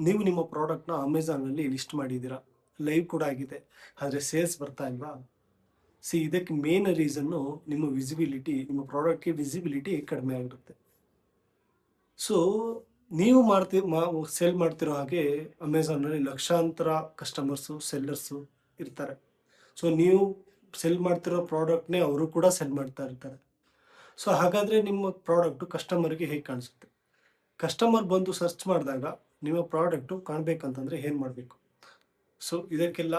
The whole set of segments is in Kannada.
ನೀವು ನಿಮ್ಮ ಪ್ರಾಡಕ್ಟ್ನ ಅಮೆಝಾನಲ್ಲಿ ಲಿಸ್ಟ್ ಮಾಡಿದ್ದೀರಾ, ಲೈವ್ ಕೂಡ ಆಗಿದೆ, ಆದರೆ ಸೇಲ್ಸ್ ಬರ್ತಾ ಇಲ್ವಾ? ಇದಕ್ಕೆ ಮೇನ್ ರೀಸನ್ನು ನಿಮ್ಮ ಪ್ರಾಡಕ್ಟ್ಗೆ ವಿಸಿಬಿಲಿಟಿ ಕಡಿಮೆ ಆಗಿರುತ್ತೆ. ಸೊ ನೀವು ಸೇಲ್ ಮಾಡ್ತಿರೋ ಹಾಗೆ ಅಮೆಝಾನಲ್ಲಿ ಲಕ್ಷಾಂತರ ಕಸ್ಟಮರ್ಸು ಸೆಲ್ಲರ್ಸು ಇರ್ತಾರೆ. ಸೊ ನೀವು ಸೆಲ್ ಮಾಡ್ತಿರೋ ಪ್ರಾಡಕ್ಟ್ನೇ ಅವರು ಕೂಡ ಸೆಲ್ ಮಾಡ್ತಾ ಇರ್ತಾರೆ. ಸೊ ಹಾಗಾದರೆ ನಿಮ್ಮ ಪ್ರಾಡಕ್ಟು ಕಸ್ಟಮರ್ಗೆ ಹೇಗೆ ಕಾಣಿಸುತ್ತೆ? ಕಸ್ಟಮರ್ ಬಂದು ಸರ್ಚ್ ಮಾಡಿದಾಗ ನಿಮ್ಮ ಪ್ರಾಡಕ್ಟು ಕಾಣಬೇಕಂತಂದರೆ ಏನು ಮಾಡಬೇಕು? ಸೊ ಇದಕ್ಕೆಲ್ಲ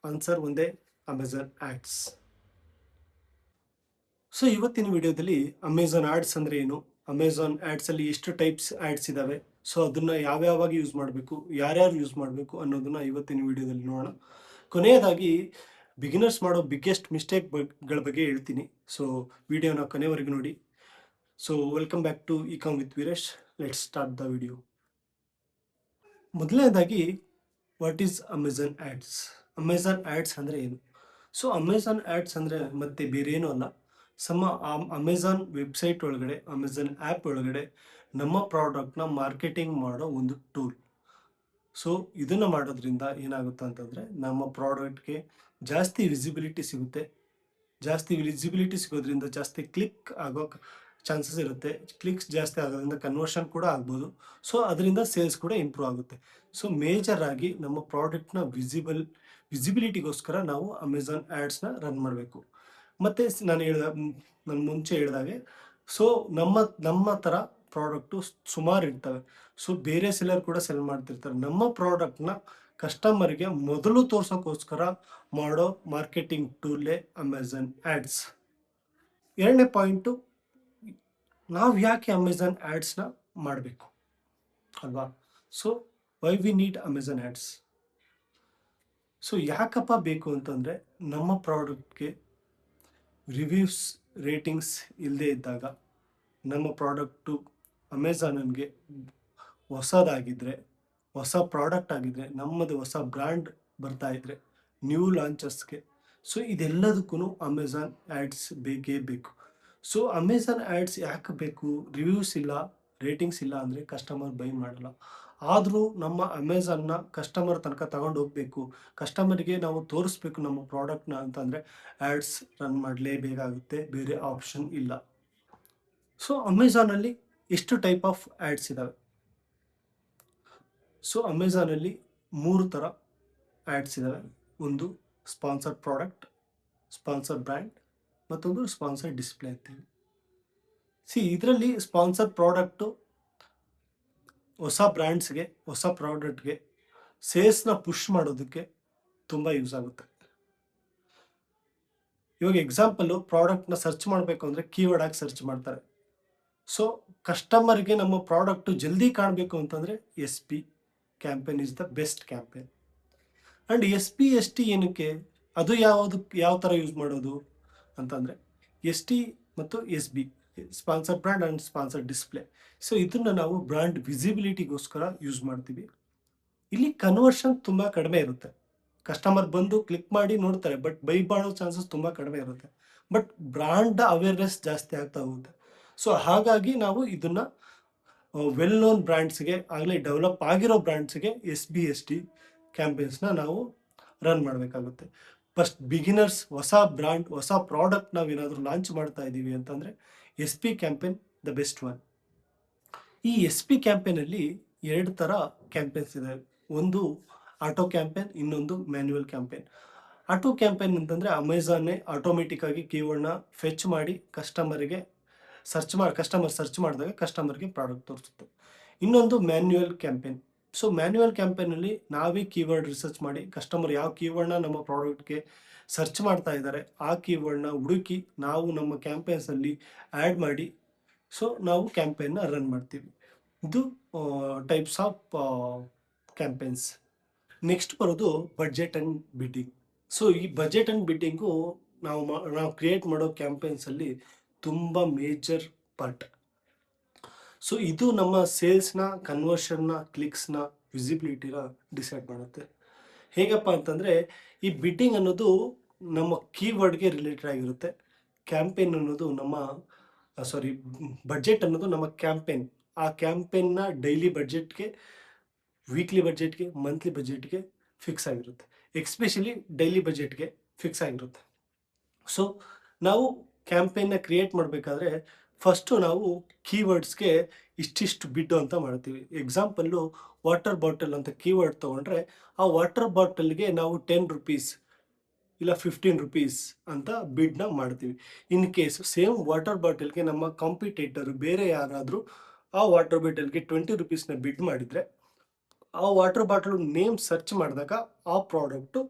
ಆನ್ಸರ್ ಒಂದೇ, ಅಮೆಝಾನ್ ಆ್ಯಡ್ಸ್. ಸೊ ಇವತ್ತಿನ ವಿಡಿಯೋದಲ್ಲಿ ಅಮೆಝಾನ್ ಆ್ಯಡ್ಸ್ ಅಂದರೆ ಏನು, ಅಮೆಝಾನ್ ಆ್ಯಡ್ಸಲ್ಲಿ ಎಷ್ಟು ಟೈಪ್ಸ್ ಆ್ಯಡ್ಸ್ ಇದ್ದಾವೆ, ಸೊ ಅದನ್ನು ಯಾವ್ಯಾವಾಗ ಯೂಸ್ ಮಾಡಬೇಕು, ಯಾರ್ಯಾರು ಯೂಸ್ ಮಾಡಬೇಕು ಅನ್ನೋದನ್ನು ಇವತ್ತಿನ ವಿಡಿಯೋದಲ್ಲಿ ನೋಡೋಣ. ಕೊನೆಯದಾಗಿ ಬಿಗಿನರ್ಸ್ ಮಾಡೋ ಬಿಗ್ಗೆಸ್ಟ್ ಮಿಸ್ಟೇಕ್ಗಳ ಬಗ್ಗೆ ಹೇಳ್ತೀನಿ. ಸೊ ವಿಡಿಯೋನ ಕೊನೆವರೆಗೂ ನೋಡಿ. So welcome back to eCom with Veeresh. Let's start the video. ಮೊದಲನೇದಾಗಿ what is Amazon ads? Amazon ads ಅಂದರೆ ಏನು? ಸೊ ಅಮೆಝಾನ್ ಆ್ಯಡ್ಸ್ ಅಂದರೆ ಮತ್ತೆ ಬೇರೆ ಏನೂ ಅಲ್ಲ, ಅಮೆಝಾನ್ ವೆಬ್ಸೈಟ್ ಒಳಗಡೆ, ಅಮೆಝಾನ್ ಆ್ಯಪ್ ಒಳಗಡೆ ನಮ್ಮ ಪ್ರಾಡಕ್ಟ್ನ ಮಾರ್ಕೆಟಿಂಗ್ ಮಾಡೋ ಒಂದು ಟೂಲ್. ಸೊ ಇದನ್ನು ಮಾಡೋದ್ರಿಂದ ಏನಾಗುತ್ತೆ ಅಂತಂದರೆ ನಮ್ಮ ಪ್ರಾಡಕ್ಟ್ಗೆ ಜಾಸ್ತಿ ವಿಸಿಬಿಲಿಟಿ ಸಿಗುತ್ತೆ. ಜಾಸ್ತಿ ವಿಸಿಬಿಲಿಟಿ ಸಿಗೋದ್ರಿಂದ ಜಾಸ್ತಿ ಕ್ಲಿಕ್ ಆಗೋ ಚಾನ್ಸಸ್ ಇರುತ್ತೆ. ಕ್ಲಿಕ್ಸ್ ಜಾಸ್ತಿ ಆಗೋದ್ರಿಂದ ಕನ್ವರ್ಷನ್ ಕೂಡ ಆಗ್ಬೋದು. ಸೊ ಅದರಿಂದ ಸೇಲ್ಸ್ ಕೂಡ ಇಂಪ್ರೂವ್ ಆಗುತ್ತೆ. ಸೊ ಮೇಜರ್ ಆಗಿ ನಮ್ಮ ಪ್ರಾಡಕ್ಟ್ನ ವಿಸಿಬಿಲಿಟಿಗೋಸ್ಕರ ನಾವು ಅಮೆಝಾನ್ ಆ್ಯಡ್ಸ್ನ ರನ್ ಮಾಡಬೇಕು. ಮತ್ತು ನಾನು ಮುಂಚೆ ಹೇಳಿದಾಗೆ, ಸೊ ನಮ್ಮ ಥರ ಪ್ರಾಡಕ್ಟು ಸುಮಾರು ಇರ್ತವೆ. ಸೊ ಬೇರೆ ಸೆಲ್ಲರ್ ಕೂಡ ಸೆಲ್ ಮಾಡ್ತಿರ್ತಾರೆ. ನಮ್ಮ ಪ್ರಾಡಕ್ಟ್ನ ಕಸ್ಟಮರ್ಗೆ ಮೊದಲು ತೋರ್ಸೋಕ್ಕೋಸ್ಕರ ಮಾಡೋ ಮಾರ್ಕೆಟಿಂಗ್ ಟೂಲೇ ಅಮೆಝಾನ್ ಆ್ಯಡ್ಸ್. ಎರಡನೇ ಪಾಯಿಂಟು, ನಾವು ಯಾಕೆ ಅಮೆಝಾನ್ ಆ್ಯಡ್ಸ್ನ ಮಾಡಬೇಕು ಅಲ್ವಾ? So why we need Amazon ads? So ಯಾಕಪ್ಪ ಬೇಕು ಅಂತಂದರೆ, ನಮ್ಮ ಪ್ರಾಡಕ್ಟ್ಗೆ ರಿವ್ಯೂಸ್ ರೇಟಿಂಗ್ಸ್ ಇಲ್ಲದೇ ಇದ್ದಾಗ, ನಮ್ಮ ಪ್ರಾಡಕ್ಟು ಅಮೆಝಾನನ್ಗೆ ಹೊಸದಾಗಿದ್ದರೆ, ಹೊಸ ಪ್ರಾಡಕ್ಟ್ ಆಗಿದ್ದರೆ, ನಮ್ಮದು ಹೊಸ ಬ್ರ್ಯಾಂಡ್ ಬರ್ತಾ ಇದ್ದರೆ, ನ್ಯೂ ಲಾಂಚಸ್ಗೆ, ಸೊ ಇದೆಲ್ಲದಕ್ಕೂ ಅಮೆಝಾನ್ ಆ್ಯಡ್ಸ್ ಬೇಕೇ ಬೇಕು. ಸೊ ಅಮೆಝಾನ್ ಆ್ಯಡ್ಸ್ ಯಾಕೆ ಬೇಕು? ರಿವ್ಯೂಸ್ ಇಲ್ಲ, ರೇಟಿಂಗ್ಸ್ ಇಲ್ಲ ಅಂದರೆ ಕಸ್ಟಮರ್ ಬೈ ಮಾಡಲ್ಲ. ಆದರೂ ನಮ್ಮ ಅಮೆಝಾನ್ನ ಕಸ್ಟಮರ್ ತನಕ ತಗೊಂಡು ಹೋಗಬೇಕು, ಕಸ್ಟಮರ್ಗೆ ನಾವು ತೋರಿಸ್ಬೇಕು ನಮ್ಮ ಪ್ರಾಡಕ್ಟ್ನ ಅಂತಂದರೆ ಆ್ಯಡ್ಸ್ ರನ್ ಮಾಡಲೇಬೇಕಾಗುತ್ತೆ, ಬೇರೆ ಆಪ್ಷನ್ ಇಲ್ಲ. ಸೊ ಅಮೆಝಾನಲ್ಲಿ ಎಷ್ಟು ಟೈಪ್ ಆಫ್ ಆ್ಯಡ್ಸ್ ಇದ್ದಾವೆ? ಸೊ ಅಮೆಝಾನಲ್ಲಿ 3 ಥರ ಆ್ಯಡ್ಸ್ ಇದ್ದಾವೆ. ಒಂದು ಸ್ಪಾನ್ಸರ್ಡ್ ಪ್ರಾಡಕ್ಟ್, ಸ್ಪಾನ್ಸರ್ಡ್ ಬ್ರ್ಯಾಂಡ್, ಮತ್ತೊಂದು ಸ್ಪಾನ್ಸರ್ಡ್ ಡಿಸ್ಪ್ಲೇ ಅಂತೀವಿ. ಇದರಲ್ಲಿ ಸ್ಪಾನ್ಸರ್ಡ್ ಪ್ರಾಡಕ್ಟು ಹೊಸ ಬ್ರ್ಯಾಂಡ್ಸ್ಗೆ, ಹೊಸ ಪ್ರಾಡಕ್ಟ್ಗೆ ಸೇಲ್ಸ್ನ ಪುಷ್ ಮಾಡೋದಕ್ಕೆ ತುಂಬ ಯೂಸ್ ಆಗುತ್ತೆ. ಇವಾಗ ಎಕ್ಸಾಂಪಲ್ಲು, ಪ್ರಾಡಕ್ಟ್ನ ಸರ್ಚ್ ಮಾಡಬೇಕು ಅಂದರೆ ಕೀವರ್ಡ್ ಆಗಿ ಸರ್ಚ್ ಮಾಡ್ತಾರೆ. ಸೊ ಕಸ್ಟಮರ್ಗೆ ನಮ್ಮ ಪ್ರಾಡಕ್ಟು ಜಲ್ದಿ ಕಾಣಬೇಕು ಅಂತಂದರೆ SP campaign is the best campaign. And SP ಏನಕ್ಕೆ? ಅದು ಯಾವ ಥರ ಯೂಸ್ ಮಾಡೋದು ಅಂತಂದರೆ, ST ಮತ್ತು SB, sponsor brand and sponsor display. So ಇದನ್ನು ನಾವು ಬ್ರ್ಯಾಂಡ್ ವಿಸಿಬಿಲಿಟಿಗೋಸ್ಕರ ಯೂಸ್ ಮಾಡ್ತೀವಿ. ಇಲ್ಲಿ ಕನ್ವರ್ಷನ್ ತುಂಬ ಕಡಿಮೆ ಇರುತ್ತೆ. ಕಸ್ಟಮರ್ ಬಂದು ಕ್ಲಿಕ್ ಮಾಡಿ ನೋಡ್ತಾರೆ, ಬಟ್ ಬೈ ಮಾಡೋ ಚಾನ್ಸಸ್ ತುಂಬ ಕಡಿಮೆ ಇರುತ್ತೆ. ಬಟ್ ಬ್ರ್ಯಾಂಡ್ ಅವೇರ್ನೆಸ್ ಜಾಸ್ತಿ ಆಗ್ತಾ ಹೋಗುತ್ತೆ. ಸೊ ಹಾಗಾಗಿ ನಾವು ಇದನ್ನು ವೆಲ್ ನೋನ್ ಬ್ರ್ಯಾಂಡ್ಸ್ಗೆ, ಆಗಲೇ ಡೆವಲಪ್ ಆಗಿರೋ ಬ್ರ್ಯಾಂಡ್ಸ್ಗೆ SB ST ಕ್ಯಾಂಪೇನ್ಸ್ನ ನಾವು ರನ್ ಮಾಡಬೇಕಾಗುತ್ತೆ. ಫಸ್ಟ್ ಬಿಗಿನರ್ಸ್, ಹೊಸ ಬ್ರ್ಯಾಂಡ್, ಹೊಸ ಪ್ರಾಡಕ್ಟ್ ನಾವೇನಾದರೂ ಲಾಂಚ್ ಮಾಡ್ತಾ ಇದ್ದೀವಿ ಅಂತಂದರೆ SP campaign the best one. ಈ SP ಕ್ಯಾಂಪೇನಲ್ಲಿ 2 ಥರ ಕ್ಯಾಂಪೇನ್ಸ್ ಇದೆ. ಒಂದು ಆಟೋ ಕ್ಯಾಂಪೇನ್, ಇನ್ನೊಂದು ಮ್ಯಾನ್ಯುವಲ್ ಕ್ಯಾಂಪೇನ್. ಆಟೋ ಕ್ಯಾಂಪೇನ್ ಅಂತಂದರೆ ಅಮೆಝಾನ್ನೇ ಆಟೋಮೆಟಿಕ್ಕಾಗಿ ಕೀವರ್ಡ್ನ ಫೆಚ್ ಮಾಡಿ ಕಸ್ಟಮರ್ ಸರ್ಚ್ ಮಾಡಿದಾಗ ಕಸ್ಟಮರ್ಗೆ ಪ್ರಾಡಕ್ಟ್ ತೋರಿಸುತ್ತೆ. ಇನ್ನೊಂದು ಮ್ಯಾನ್ಯುವಲ್ ಕ್ಯಾಂಪೇನ್. ಸೊ ಮ್ಯಾನ್ಯುವಲ್ ಕ್ಯಾಂಪೇನಲ್ಲಿ ನಾವೇ ಕೀವರ್ಡ್ ರಿಸರ್ಚ್ ಮಾಡಿ, ಕಸ್ಟಮರ್ ಯಾವ ಕೀವರ್ಡ್ನ ನಮ್ಮ ಪ್ರಾಡಕ್ಟ್ಗೆ ಸರ್ಚ್ ಮಾಡ್ತಾ ಇದ್ದಾರೆ ಆ ಕೀವರ್ಡ್ನ ಹುಡುಕಿ ನಾವು ನಮ್ಮ ಕ್ಯಾಂಪೇನ್ಸಲ್ಲಿ ಆ್ಯಡ್ ಮಾಡಿ, ಸೊ ನಾವು ಕ್ಯಾಂಪೇನ್ನ ರನ್ ಮಾಡ್ತೀವಿ. ಇದು ಟೈಪ್ಸ್ ಆಫ್ ಕ್ಯಾಂಪೇನ್ಸ್. ನೆಕ್ಸ್ಟ್ ಬರೋದು ಬಡ್ಜೆಟ್ ಆ್ಯಂಡ್ ಬಿಡ್ಡಿಂಗ್. ಸೊ ಈ ಬಜೆಟ್ ಆ್ಯಂಡ್ ಬಿಡ್ಡಿಂಗು ನಾವು ಕ್ರಿಯೇಟ್ ಮಾಡೋ ಕ್ಯಾಂಪೇನ್ಸಲ್ಲಿ ತುಂಬ ಮೇಜರ್ ಪಾರ್ಟ್. ಸೊ ಇದು ನಮ್ಮ ಸೇಲ್ಸ್ನ, ಕನ್ವರ್ಷನ್ನ, ಕ್ಲಿಕ್ಸ್ನ, ವಿಸಿಬಿಲಿಟಿನ ಡಿಸೈಡ್ ಮಾಡುತ್ತೆ. ಹೇಗಪ್ಪ ಅಂತಂದರೆ, ಈ ಬಿಡ್ಡಿಂಗ್ ಅನ್ನೋದು ನಮ್ಮ ಕೀವರ್ಡ್ಗೆ ರಿಲೇಟೆಡ್ ಆಗಿರುತ್ತೆ. ಕ್ಯಾಂಪೇನ್ ಅನ್ನೋದು ಬಡ್ಜೆಟ್ ಅನ್ನೋದು ನಮ್ಮ ಕ್ಯಾಂಪೇನ್, ಆ ಕ್ಯಾಂಪೇನ್ನ ಡೈಲಿ ಬಡ್ಜೆಟ್ಗೆ ವೀಕ್ಲಿ ಬಜೆಟ್ಗೆ, ಮಂತ್ಲಿ ಬಜೆಟ್ಗೆ ಫಿಕ್ಸ್ ಆಗಿರುತ್ತೆ. ಎಕ್ಸ್ಪೆಷಲಿ ಡೈಲಿ ಬಜೆಟ್ಗೆ ಫಿಕ್ಸ್ ಆಗಿರುತ್ತೆ. ಸೊ ನಾವು ಕ್ಯಾಂಪೇನ್ನ ಕ್ರಿಯೇಟ್ ಮಾಡಬೇಕಾದ್ರೆ ಫಸ್ಟು ನಾವು ಕೀವರ್ಡ್ಸ್ಗೆ ಇಷ್ಟಿಷ್ಟು ಬಿಡ್ಡು ಅಂತ ಮಾಡ್ತೀವಿ. ಎಕ್ಸಾಂಪಲ್ಲು ವಾಟರ್ ಬಾಟಲ್ ಅಂತ ಕೀವರ್ಡ್ ತೊಗೊಂಡ್ರೆ ಆ ವಾಟರ್ ಬಾಟಲ್ಗೆ ನಾವು ₹10 ಇಲ್ಲ ₹15 ಅಂತ ಬಿಡ್ನ ಮಾಡ್ತೀವಿ. ಇನ್ ಕೇಸ್ ಸೇಮ್ ವಾಟರ್ ಬಾಟಲ್ಗೆ ನಮ್ಮ ಕಾಂಪಿಟೇಟರ್ ಬೇರೆ ಯಾರಾದರೂ ಆ ವಾಟರ್ ಬಾಟಲ್ಗೆ ₹20ನ ಬಿಡ್ ಮಾಡಿದರೆ ಆ ವಾಟರ್ ಬಾಟಲ್ ನೇಮ್ ಸರ್ಚ್ ಮಾಡಿದಾಗ ಆ ಪ್ರಾಡಕ್ಟು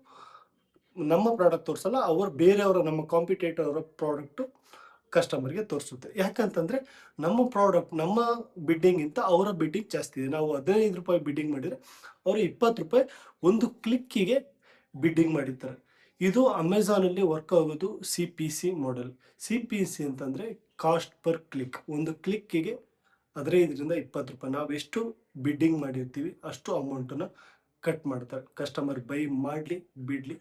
ನಮ್ಮ ಪ್ರಾಡಕ್ಟ್ ತೋರಿಸಲ್ಲ, ಅವರು ಬೇರೆಯವರ ನಮ್ಮ ಕಾಂಪಿಟೇಟರ್ ಅವರ ಪ್ರಾಡಕ್ಟು ಕಸ್ಟಮರ್ಗೆ ತೋರಿಸುತ್ತೆ. ಯಾಕಂತಂದರೆ ನಮ್ಮ ಪ್ರಾಡಕ್ಟ್ ನಮ್ಮ ಬಿಡ್ಡಿಂಗಿಂತ ಅವರ ಬಿಡ್ಡಿಂಗ್ ಜಾಸ್ತಿ ಇದೆ. ನಾವು ₹15 ಬಿಡ್ಡಿಂಗ್ ಮಾಡಿದರೆ ಅವರು ₹20 ಒಂದು ಕ್ಲಿಕ್ಕಿಗೆ ಬಿಡ್ಡಿಂಗ್ ಮಾಡಿರ್ತಾರೆ. ಇದು ಅಮೆಝಾನಲ್ಲಿ ವರ್ಕ್ ಆಗೋದು CPC ಮಾಡೆಲ್. CPC ಅಂತಂದರೆ ಕಾಸ್ಟ್ ಪರ್ ಕ್ಲಿಕ್. ಒಂದು ಕ್ಲಿಕ್ಕಿಗೆ ₹15ರಿಂದ ₹20 ನಾವು ಎಷ್ಟು ಬಿಡ್ಡಿಂಗ್ ಮಾಡಿರ್ತೀವಿ ಅಷ್ಟು ಅಮೌಂಟನ್ನು ಕಟ್ ಮಾಡ್ತಾರೆ. ಕಸ್ಟಮರ್ ಬೈ ಮಾಡಲಿ ಬಿಡಲಿ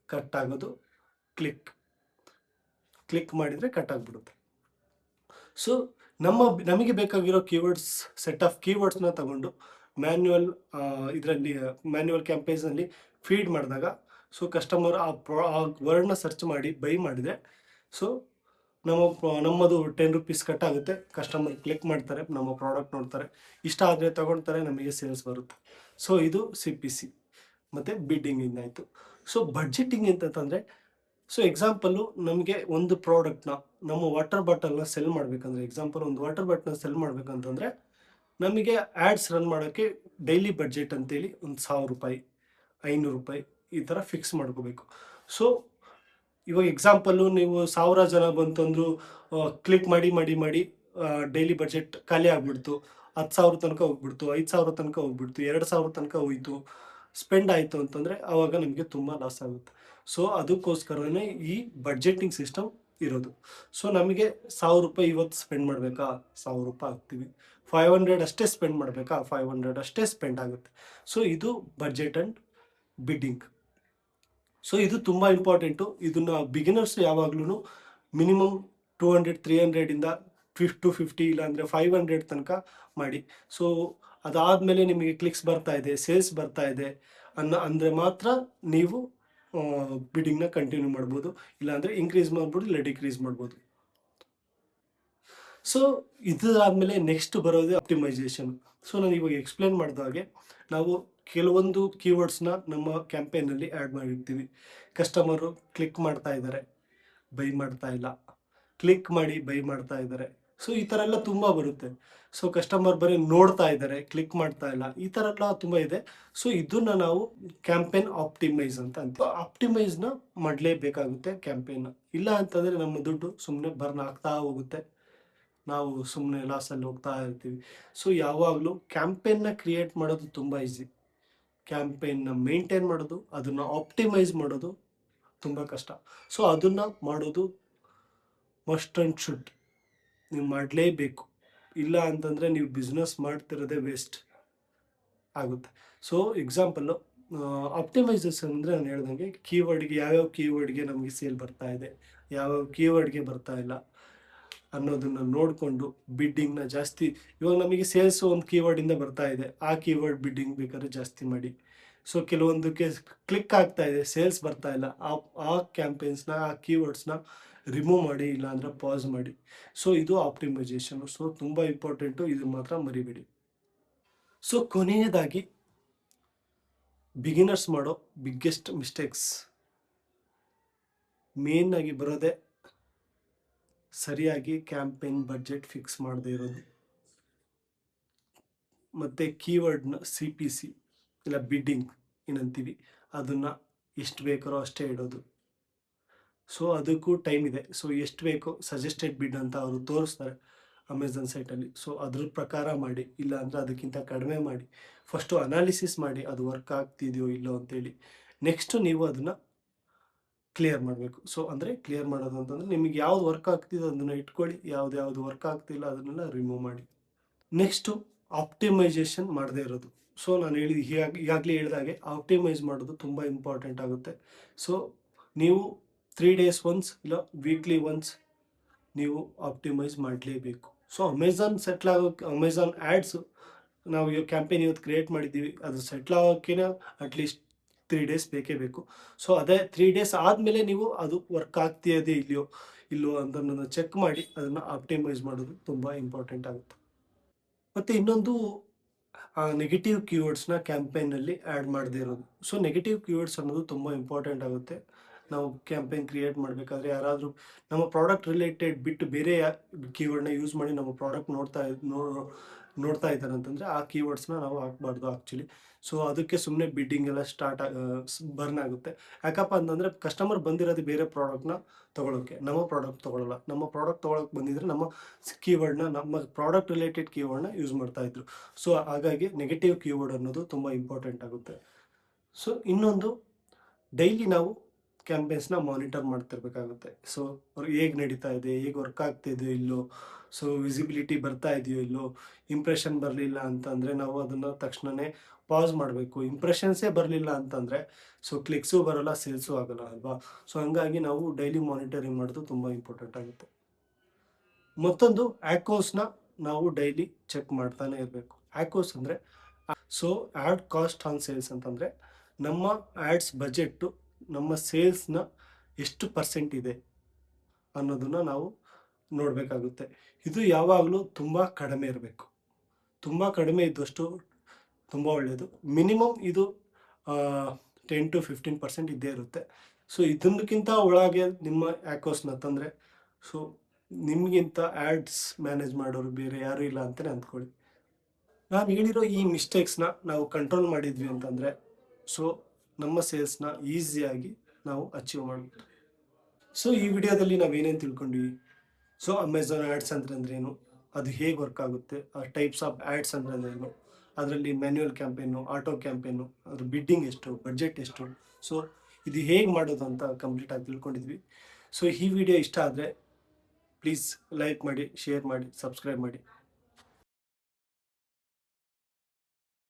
ಕಟ್ ಆಗೋದು ಕ್ಲಿಕ್ ಮಾಡಿದರೆ ಕಟ್ ಆಗಿಬಿಡುತ್ತೆ. ಸೊ ನಮಗೆ ಬೇಕಾಗಿರೋ ಕೀವರ್ಡ್ಸ್ ಸೆಟ್ ಆಫ್ ಕೀವರ್ಡ್ಸ್ನ ತಗೊಂಡು ಮ್ಯಾನ್ಯುವಲ್ ಕ್ಯಾಂಪೇನ್ಸ್ನಲ್ಲಿ ಫೀಡ್ ಮಾಡಿದಾಗ ಸೊ ಕಸ್ಟಮರ್ ಆ ವರ್ಡ್ನ ಸರ್ಚ್ ಮಾಡಿ ಬೈ ಮಾಡಿದರೆ ಸೊ ನಮ್ಮದು ₹10 ಕಟ್ ಆಗುತ್ತೆ. ಕಸ್ಟಮರ್ ಕ್ಲಿಕ್ ಮಾಡ್ತಾರೆ, ನಮ್ಮ ಪ್ರಾಡಕ್ಟ್ ನೋಡ್ತಾರೆ, ಇಷ್ಟ ಆದರೆ ತಗೊಳ್ತಾರೆ, ನಮಗೆ ಸೇಲ್ಸ್ ಬರುತ್ತೆ. ಸೊ ಇದು CPC ಮತ್ತು ಬಿಡ್ಡಿಂಗಿಂದ ಆಯಿತು. ಸೊ ಬಡ್ಜೆಟಿಂಗ್ ಅಂತಂದರೆ ಸೊ ಎಕ್ಸಾಂಪಲ್ಲು ನಮಗೆ ಒಂದು ಪ್ರಾಡಕ್ಟ್ನ ನಮ್ಮ ವಾಟರ್ ಬಾಟಲ್ನ ಸೆಲ್ ಮಾಡಬೇಕಂದ್ರೆ ಒಂದು ವಾಟರ್ ಬಾಟಲ್ನ ಸೆಲ್ ಮಾಡಬೇಕಂತಂದರೆ ನಮಗೆ ಆ್ಯಡ್ಸ್ ರನ್ ಮಾಡೋಕ್ಕೆ ಡೈಲಿ ಬಡ್ಜೆಟ್ ಅಂತೇಳಿ ಒಂದು ₹1000 ₹500 ಈ ಥರ ಫಿಕ್ಸ್ ಮಾಡ್ಕೋಬೇಕು. ಸೊ ಇವಾಗ ಎಕ್ಸಾಂಪಲ್ಲು ನೀವು 1000 ಜನ ಬಂತಂದ್ರು ಕ್ಲಿಕ್ ಮಾಡಿ ಡೈಲಿ ಬಜೆಟ್ ಖಾಲಿ ಆಗಿಬಿಡ್ತು, 10,000 ತನಕ ಹೋಗ್ಬಿಡ್ತು, 5,000 ತನಕ ಹೋಗ್ಬಿಡ್ತು, 2,000 ತನಕ ಹೋಯ್ತು, ಸ್ಪೆಂಡ್ ಆಯಿತು ಅಂತಂದರೆ ಆವಾಗ ನಮಗೆ ತುಂಬ ಲಾಸ್ ಆಗುತ್ತೆ. ಸೊ ಅದಕ್ಕೋಸ್ಕರನೇ ಈ ಬಡ್ಜೆಟಿಂಗ್ ಸಿಸ್ಟಮ್ ಇರೋದು. ಸೊ ನಮಗೆ ₹1000 ಇವತ್ತು ಸ್ಪೆಂಡ್ ಮಾಡಬೇಕಾ, ₹1000 ಹಾಕ್ತೀವಿ. 500 ಅಷ್ಟೇ ಸ್ಪೆಂಡ್ ಮಾಡಬೇಕಾ, 500 ಅಷ್ಟೇ ಸ್ಪೆಂಡ್ ಆಗುತ್ತೆ. ಸೊ ಇದು ಬಡ್ಜೆಟ್ ಆ್ಯಂಡ್ ಬಿಡ್ಡಿಂಗ್. ಸೊ ಇದು ತುಂಬ ಇಂಪಾರ್ಟೆಂಟು. ಇದನ್ನು ಬಿಗಿನರ್ಸ್ ಯಾವಾಗ್ಲೂ ಮಿನಿಮಮ್ 200-300ಇಂದ 250 ಇಲ್ಲಾಂದರೆ 500 ತನಕ ಮಾಡಿ. ಸೊ ಅದಾದಮೇಲೆ ನಿಮಗೆ ಕ್ಲಿಕ್ಸ್ ಬರ್ತಾ ಇದೆ, ಸೇಲ್ಸ್ ಬರ್ತಾ ಇದೆ ಅಂದರೆ ಮಾತ್ರ ನೀವು ಬಿಡ್ಡಿಂಗ್ನ ಕಂಟಿನ್ಯೂ ಮಾಡ್ಬೋದು. ಇಲ್ಲಾಂದರೆ ಇನ್ಕ್ರೀಸ್ ಮಾಡ್ಬೋದು, ಇಲ್ಲ ಡಿಕ್ರೀಸ್ ಮಾಡ್ಬೋದು. ಸೊ ಇದಾದಮೇಲೆ ನೆಕ್ಸ್ಟ್ ಬರೋದು ಆಪ್ಟಿಮೈಸೇಷನ್. ಸೊ ನಾನು ಇವಾಗ ಎಕ್ಸ್ಪ್ಲೇನ್ ಮಾಡಿದ ಹಾಗೆ ನಾವು ಕೆಲವೊಂದು ಕೀವರ್ಡ್ಸ್ನ ನಮ್ಮ ಕ್ಯಾಂಪೇನಲ್ಲಿ ಆ್ಯಡ್ ಮಾಡಿರ್ತೀವಿ. ಕಸ್ಟಮರು ಕ್ಲಿಕ್ ಮಾಡ್ತಾ ಇದ್ದಾರೆ, ಬೈ ಮಾಡ್ತಾ ಇಲ್ಲ, ಕ್ಲಿಕ್ ಮಾಡಿ ಬೈ ಮಾಡ್ತಾ ಇದ್ದಾರೆ. ಸೊ ಈ ಥರ ಎಲ್ಲ ತುಂಬ ಬರುತ್ತೆ. ಸೊ ಕಸ್ಟಮರ್ ಬರೀ ನೋಡ್ತಾ ಇದ್ದಾರೆ, ಕ್ಲಿಕ್ ಮಾಡ್ತಾ ಇಲ್ಲ, ಈ ಥರ ಎಲ್ಲ ತುಂಬ ಇದೆ. ಸೊ ಇದನ್ನು ನಾವು ಕ್ಯಾಂಪೇನ್ ಆಪ್ಟಿಮೈಸ್ ಅಂತ ಅಂತೀವಿ. ಆಪ್ಟಿಮೈಸ್ನ ಮಾಡಲೇಬೇಕಾಗುತ್ತೆ ಕ್ಯಾಂಪೇನ್ನ. ಇಲ್ಲ ಅಂತಂದರೆ ನಮ್ಮ ದುಡ್ಡು ಸುಮ್ಮನೆ ಬರ್ನ್ ಆಗ್ತಾ ಹೋಗುತ್ತೆ, ನಾವು ಸುಮ್ಮನೆ ಲಾಸಲ್ಲಿ ಹೋಗ್ತಾ ಇರ್ತೀವಿ. ಸೊ ಯಾವಾಗಲೂ ಕ್ಯಾಂಪೇನ್ನ ಕ್ರಿಯೇಟ್ ಮಾಡೋದು ತುಂಬ ಈಸಿ. ಕ್ಯಾಂಪೇನ್ನ ಮೇಂಟೈನ್ ಮಾಡೋದು, ಅದನ್ನು ಆಪ್ಟಿಮೈಸ್ ಮಾಡೋದು ತುಂಬ ಕಷ್ಟ. ಸೊ ಅದನ್ನು ಮಾಡೋದು ಮಸ್ಟ್ ಆ್ಯಂಡ್ ಶುಡ್, ನೀವು ಮಾಡಲೇಬೇಕು. ಇಲ್ಲ ಅಂತಂದರೆ ನೀವು ಬಿಸ್ನೆಸ್ ಮಾಡ್ತಿರೋದೇ ವೇಸ್ಟ್ ಆಗುತ್ತೆ. ಸೊ ಎಕ್ಸಾಂಪಲ್ಲು ಆಪ್ಟಿಮೈಸೇಷನ್ ಅಂದರೆ ನಾನು ಹೇಳ್ದಂಗೆ ಕೀವರ್ಡ್ಗೆ ಯಾವ್ಯಾವ ಕೀವರ್ಡ್ಗೆ ನಮಗೆ ಸೇಲ್ ಬರ್ತಾ ಇದೆ, ಯಾವ್ಯಾವ ಕೀವರ್ಡ್ಗೆ ಬರ್ತಾ ಇಲ್ಲ ಅನ್ನೋದನ್ನು ನೋಡಿಕೊಂಡು ಬಿಡ್ಡಿಂಗ್ನ ಜಾಸ್ತಿ. ಇವಾಗ ನಮಗೆ ಸೇಲ್ಸ್ ಒಂದು ಕೀವರ್ಡಿಂದ ಬರ್ತಾ ಇದೆ, ಆ ಕೀವರ್ಡ್ ಬಿಡ್ಡಿಂಗ್ ಬೇಕಾದ್ರೆ ಜಾಸ್ತಿ ಮಾಡಿ. ಸೊ ಕೆಲವೊಂದಕ್ಕೆ ಕ್ಲಿಕ್ ಆಗ್ತಾ ಇದೆ, ಸೇಲ್ಸ್ ಬರ್ತಾ ಇಲ್ಲ, ಆ ಕ್ಯಾಂಪೇನ್ಸ್ನ ಆ ಕೀವರ್ಡ್ಸ್ನ ರಿಮೂವ್ ಮಾಡಿ, ಇಲ್ಲಾಂದರೆ ಪಾಸ್ ಮಾಡಿ. ಸೊ ಇದು ಆಪ್ಟಿಮೈಸೇಷನು. ಸೊ ತುಂಬ ಇಂಪಾರ್ಟೆಂಟು, ಇದು ಮಾತ್ರ ಮರಿಬೇಡಿ. ಸೊ ಕೊನೆಯದಾಗಿ ಬಿಗಿನರ್ಸ್ ಮಾಡೋ ಬಿಗ್ಗೆಸ್ಟ್ ಮಿಸ್ಟೇಕ್ಸ್ ಮೇನ್ ಆಗಿ ಬರೋದೇ ಸರಿಯಾಗಿ ಕ್ಯಾಂಪೇನ್ ಬಡ್ಜೆಟ್ ಫಿಕ್ಸ್ ಮಾಡದೇ ಇರೋದು, ಮತ್ತು ಕೀವರ್ಡ್ನ CPC ಇಲ್ಲ ಬಿಡ್ಡಿಂಗ್ ಏನಂತೀವಿ ಅದನ್ನು ಎಷ್ಟು ಬೇಕಾರೋ ಅಷ್ಟೇ ಇಡೋದು. ಸೊ ಅದಕ್ಕೂ ಟೈಮ್ ಇದೆ. ಸೊ ಎಷ್ಟು ಬೇಕೋ ಸಜೆಸ್ಟೆಡ್ ಬಿಡ್ ಅಂತ ಅವರು ತೋರಿಸ್ತಾರೆ ಅಮೆಝಾನ್ ಸೈಟಲ್ಲಿ. ಸೊ ಅದ್ರ ಪ್ರಕಾರ ಮಾಡಿ, ಇಲ್ಲ ಅಂದರೆ ಅದಕ್ಕಿಂತ ಕಡಿಮೆ ಮಾಡಿ. ಫಸ್ಟು ಅನಾಲಿಸಿಸ್ ಮಾಡಿ ಅದು ವರ್ಕ್ ಆಗ್ತಿದೆಯೋ ಇಲ್ಲೋ ಅಂತೇಳಿ. ನೆಕ್ಸ್ಟು ನೀವು ಅದನ್ನು ಕ್ಲಿಯರ್ ಮಾಡಬೇಕು. ಸೊ ಅಂದರೆ ಕ್ಲಿಯರ್ ಮಾಡೋದು ಅಂತಂದರೆ ನಿಮಗೆ ಯಾವ್ದು ವರ್ಕ್ ಆಗ್ತಿದೋ ಅದನ್ನು ಇಟ್ಕೊಳ್ಳಿ, ಯಾವ್ದು ವರ್ಕ್ ಆಗ್ತಿಲ್ಲ ಅದನ್ನೆಲ್ಲ ರಿಮೂವ್ ಮಾಡಿ. ನೆಕ್ಸ್ಟು ಆಪ್ಟಿಮೈಸೇಷನ್ ಮಾಡದೇ ಇರೋದು. ಸೊ ನಾನು ಈಗಾಗಲೇ ಹೇಳಿದಾಗೆ ಆಪ್ಟಿಮೈಸ್ ಮಾಡೋದು ತುಂಬ ಇಂಪಾರ್ಟೆಂಟ್ ಆಗುತ್ತೆ. ಸೊ ನೀವು 3 days ಒನ್ಸ್ ಇಲ್ಲ ವೀಕ್ಲಿ ಒನ್ಸ್ ನೀವು ಆಪ್ಟಿಮೈಸ್ ಮಾಡಲೇಬೇಕು. ಸೊ ಅಮೆಝಾನ್ ಸೆಟ್ಲ್ ಆಗೋಕ್ಕೆ ಅಮೆಝಾನ್ ಆ್ಯಡ್ಸು ನಾವು ಈ ಕ್ಯಾಂಪೇನ್ ಇವತ್ತು ಕ್ರಿಯೇಟ್ ಮಾಡಿದ್ದೀವಿ, ಅದು ಸೆಟ್ಲ್ ಆಗೋಕ್ಕಿನ ಅಟ್ಲೀಸ್ಟ್ 3 ಡೇಸ್ ಬೇಕೇ ಬೇಕು. ಸೊ ಅದೇ 3 ಡೇಸ್ ಆದಮೇಲೆ ನೀವು ಅದು ವರ್ಕ್ ಆಗ್ತಿದೆಯೋ ಇಲ್ಲವೋ ಅಂತ ಚೆಕ್ ಮಾಡಿ ಅದನ್ನು ಆಪ್ಟಿಮೈಸ್ ಮಾಡೋದು ತುಂಬ ಇಂಪಾರ್ಟೆಂಟ್ ಆಗುತ್ತೆ. ಮತ್ತು ಇನ್ನೊಂದು ನೆಗೆಟಿವ್ ಕೀವರ್ಡ್ಸ್ನ ಕ್ಯಾಂಪೇನಲ್ಲಿ ಆ್ಯಡ್ ಮಾಡದೇ ಇರೋದು. ಸೊ ನೆಗೆಟಿವ್ ಕೀವರ್ಡ್ಸ್ ಅನ್ನೋದು ತುಂಬ ಇಂಪಾರ್ಟೆಂಟ್ ಆಗುತ್ತೆ. ನಾವು ಕ್ಯಾಂಪೇನ್ ಕ್ರಿಯೇಟ್ ಮಾಡಬೇಕಾದ್ರೆ ಯಾರಾದರೂ ನಮ್ಮ ಪ್ರಾಡಕ್ಟ್ ರಿಲೇಟೆಡ್ ಬಿಟ್ಟು ಬೇರೆ ಕೀವರ್ಡ್ನ ಯೂಸ್ ಮಾಡಿ ನಮ್ಮ ಪ್ರಾಡಕ್ಟ್ ನೋಡ್ತಾ ಇದ್ದಾರೆ ಅಂತಂದರೆ ಆ ಕೀವರ್ಡ್ಸ್ನ ನಾವು ಹಾಕ್ಬಾರ್ದು ಆ್ಯಕ್ಚುಲಿ. ಸೊ ಅದಕ್ಕೆ ಸುಮ್ಮನೆ ಬಿಡ್ಡಿಂಗ್ ಎಲ್ಲ ಬರ್ನ್ ಆಗುತ್ತೆ. ಯಾಕಪ್ಪ ಅಂತಂದರೆ ಕಸ್ಟಮರ್ ಬಂದಿರೋದು ಬೇರೆ ಪ್ರಾಡಕ್ಟ್ನ ತೊಗೊಳೋಕ್ಕೆ, ನಮ್ಮ ಪ್ರಾಡಕ್ಟ್ ತೊಗೊಳ್ಳಲ್ಲ. ನಮ್ಮ ಪ್ರಾಡಕ್ಟ್ ತೊಗೊಳಕ್ಕೆ ಬಂದಿದ್ರೆ ನಮ್ಮ ನಮ್ಮ ಪ್ರಾಡಕ್ಟ್ ರಿಲೇಟೆಡ್ ಕೀವರ್ಡ್ನ ಯೂಸ್ ಮಾಡ್ತಾಯಿದ್ರು. ಸೊ ಹಾಗಾಗಿ ನೆಗೆಟಿವ್ ಕೀವರ್ಡ್ ಅನ್ನೋದು ತುಂಬ ಇಂಪಾರ್ಟೆಂಟ್ ಆಗುತ್ತೆ. ಸೊ ಇನ್ನೊಂದು, ಡೈಲಿ ನಾವು ಕ್ಯಾಂಪೇನ್ಸ್ನ ಮಾನಿಟರ್ ಮಾಡ್ತಿರ್ಬೇಕಾಗುತ್ತೆ. ಸೊ ಹೇಗೆ ನಡೀತಾ ಇದೆ, ಹೇಗೆ ವರ್ಕ್ ಆಗ್ತಿದೆಯೋ ಇಲ್ಲೋ, ಸೊ ವಿಸಿಬಿಲಿಟಿ ಬರ್ತಾ ಇದೆಯೋ ಇಲ್ಲೋ, ಇಂಪ್ರೆಷನ್ ಬರಲಿಲ್ಲ ಅಂತಂದರೆ ನಾವು ಅದನ್ನು ತಕ್ಷಣವೇ ಪಾಸ್ ಮಾಡಬೇಕು. ಇಂಪ್ರೆಷನ್ಸೇ ಬರಲಿಲ್ಲ ಅಂತಂದರೆ ಸೊ ಕ್ಲಿಕ್ಸು ಬರೋಲ್ಲ, ಸೇಲ್ಸು ಆಗೋಲ್ಲ ಅಲ್ವಾ. ಸೊ ಹಂಗಾಗಿ ನಾವು ಡೈಲಿ ಮಾನಿಟರಿಂಗ್ ಮಾಡೋದು ತುಂಬ ಇಂಪಾರ್ಟೆಂಟ್ ಆಗುತ್ತೆ. ಮತ್ತೊಂದು, ಆ್ಯಕೋಸ್ನ ನಾವು ಡೈಲಿ ಚೆಕ್ ಮಾಡ್ತಾನೆ ಇರಬೇಕು. ಆ್ಯಕೋಸ್ ಅಂದರೆ so add cost on sales ಅಂತಂದರೆ ನಮ್ಮ ಆ್ಯಡ್ಸ್ ಬಜೆಟ್ಟು ನಮ್ಮ ಸೇಲ್ಸ್ನ ಎಷ್ಟು ಪರ್ಸೆಂಟ್ ಇದೆ ಅನ್ನೋದನ್ನು ನಾವು ನೋಡಬೇಕಾಗುತ್ತೆ. ಇದು ಯಾವಾಗಲೂ ತುಂಬ ಕಡಿಮೆ ಇರಬೇಕು. ತುಂಬ ಕಡಿಮೆ ಇದ್ದಷ್ಟು ತುಂಬ ಒಳ್ಳೆಯದು. ಮಿನಿಮಮ್ ಇದು 10 to 15% ಇದ್ದೇ ಇರುತ್ತೆ. ಸೊ ಇದಕ್ಕಿಂತ ಒಳಗೆ ನಿಮ್ಮ ಆ್ಯಕೋಸ್ನ ತಂದರೆ ಸೊ ನಿಮಗಿಂತ ಆ್ಯಡ್ಸ್ ಮ್ಯಾನೇಜ್ ಮಾಡೋರು ಬೇರೆ ಯಾರೂ ಇಲ್ಲ ಅಂತಲೇ ಅಂದ್ಕೊಳ್ಳಿ. ನಾನು ಹೇಳಿರೋ ಈ ಮಿಸ್ಟೇಕ್ಸ್ನ ನಾವು ಕಂಟ್ರೋಲ್ ಮಾಡಿದ್ವಿ ಅಂತಂದರೆ ಸೊ ನಮ್ಮ ಸೇಲ್ಸ್ನ ಈಸಿಯಾಗಿ ನಾವು ಅಚೀವ್ ಮಾಡ್ಬೋದು. ಸೊ ಈ ವಿಡಿಯೋದಲ್ಲಿ ನಾವೇನೇನು ತಿಳ್ಕೊಂಡ್ವಿ, ಸೊ ಅಮೆಝಾನ್ ಆ್ಯಡ್ಸ್ ಅಂತಂದ್ರೇನು, ಅದು ಹೇಗೆ ವರ್ಕ್ ಆಗುತ್ತೆ, ಆ ಟೈಪ್ಸ್ ಆಫ್ ಆ್ಯಡ್ಸ್ ಅಂತಂದ್ರೇನು, ಅದರಲ್ಲಿ ಮ್ಯಾನ್ಯುವಲ್ ಕ್ಯಾಂಪೇನು, ಆಟೋ ಕ್ಯಾಂಪೇನು, ಅದ್ರ ಬಿಡ್ಡಿಂಗ್ ಎಷ್ಟು, ಬಡ್ಜೆಟ್ ಎಷ್ಟು, ಸೊ ಇದು ಹೇಗೆ ಮಾಡೋದು ಅಂತ ಕಂಪ್ಲೀಟಾಗಿ ತಿಳ್ಕೊಂಡಿದ್ವಿ. ಸೊ ಈ ವಿಡಿಯೋ ಇಷ್ಟ ಆದರೆ ಪ್ಲೀಸ್ ಲೈಕ್ ಮಾಡಿ, ಶೇರ್ ಮಾಡಿ, ಸಬ್ಸ್ಕ್ರೈಬ್ ಮಾಡಿ.